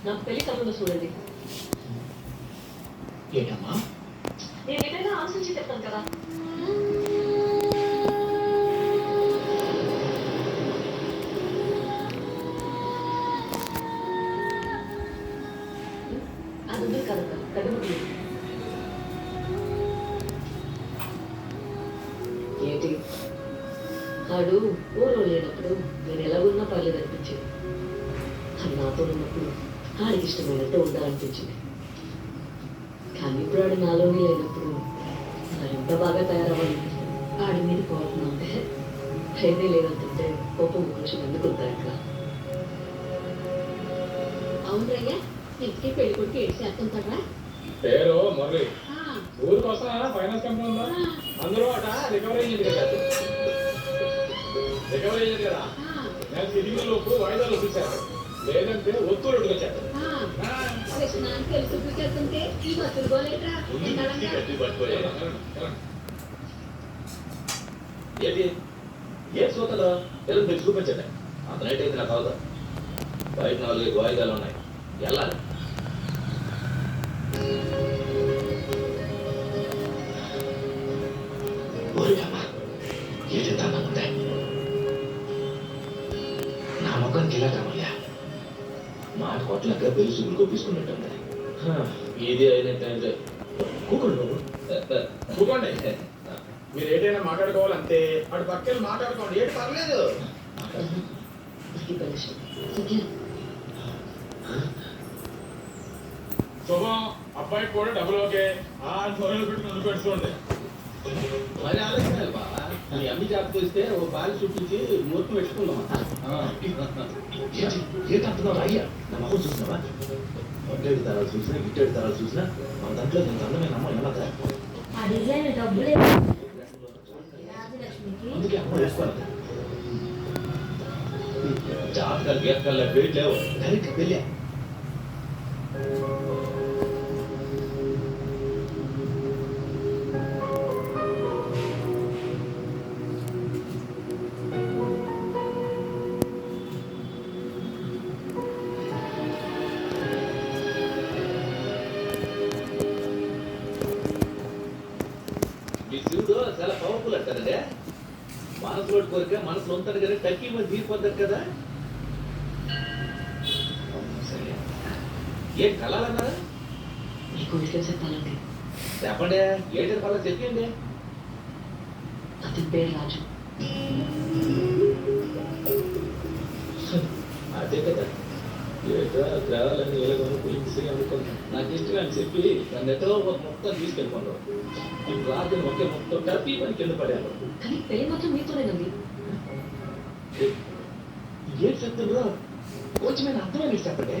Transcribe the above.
నాకు పెళ్లి సంబంధం చూడండి. ఏంటమ్మా? నేను ఏదైనా ఆలోచించి చెప్తాను కదా. అది ఉంది కనుక కడుపు ఏంటి ఆడు ఊరు లేనప్పుడు నేను ఎలా ఉన్నా పర్లేదు అనిపించింది. అది నాతో ఉన్నప్పుడు ఆడికి ఇష్టమైనట్టు ఉండాలనిపించింది. కానీ ఇప్పుడు ఆడు నాలోనే లేనప్పుడు మరింత బాగా తయారవ్వాలనిపిస్తుంది. ఆడి మీద కోపం అంటే ప్రేమే లేదంటుంటే కోపం కొంచెం ఎందుకు వద్దా ఇక్కడ. అవునయ్యా, ఇంటికి పెళ్లి కొడుకు ఏడు చేస్తుంటారా? పేరు మురళి. ఊరు కోసం ఫైనాన్స్ కంపెనీ ఉందా? అందులో అట రికవరీ అయ్యింది కదా. రికవరీ అయ్యింది కదా, నేను సిటీలోపు వాయిదాలు వచ్చేసారు. లేదంటే ఒత్తులు వచ్చారు. ఏంటి ఏ సోతలో తెలుగు మీరు చూపించండి. అంత నైట్ అయితే నాకు అవుతా. బయట 4 వాయిదాలు ఉన్నాయి, వెళ్ళాలి. ఏది దాని ఉందే నా ముఖానికి ఇలా కామయ్యా మాట కొట్లక పెళ్లి చూపులు కొప్పించుకున్నట్టుంది. ఇది అయినట్టు కూకోండి బాబు, కూకోండి. మీరు ఏటైనా మాట్లాడుకోవాలంతే అటు పక్కన మాట్లాడుకోండి, ఏంటి పర్లేదు. శుభం, అబ్బాయి కూడా డబ్బులు ఓకే. మొదలు పెట్టుకుని పెట్టుకోండి. మరి ఆలోచన బాబా, మీ అమ్మి జాబ్ చేస్తే ఓ బాలి చూపించి ముహూర్తం పెట్టుకుందాం. ఏంటంటున్నావు అయ్యా? నా మొహం చూసినావా? ఒట్టేడు తరాలు చూసినా గిట్టేడు తరాలు చూసినా మన దాంట్లో ఇంత అందమైన అమ్మ ఎలా అందుకే అమ్మ వేసుకోవాలి. జాతకాలు గీతకాలు పెళ్లి లేవు, డైరెక్ట్ పెళ్ళా. మీ శివుడు చాలా పవర్ఫుల్ అంటారండి. మనసులో కోరిక మనసులో ఉంటాడు కదా, టక్కి మరి తీరిపోతారు కదా. సరే, ఏం కలాలన్నారా? నీకు విషయం చెప్పాలండి. చెప్పండి, ఏంటంటే వాళ్ళ చెప్పండి. అతని పేరు రాజు. అదే కదా, ఏటో గ్రహాలన్నీ ఎలాగో పిలిచి అనుకుంటాను. నాకు ఇష్టం అని చెప్పి నన్ను ఎటో ఒక మొత్తం తీసుకెళ్ళిపోతాను. ఇప్పుడు రాత్రి ఒకే మొత్తం టప్పి పని కింద పడాను. కానీ పెళ్లి మాత్రం మీతోనేనండి. ఏం చెప్తుండ్రో కొంచెం అర్థమని చెప్పండి.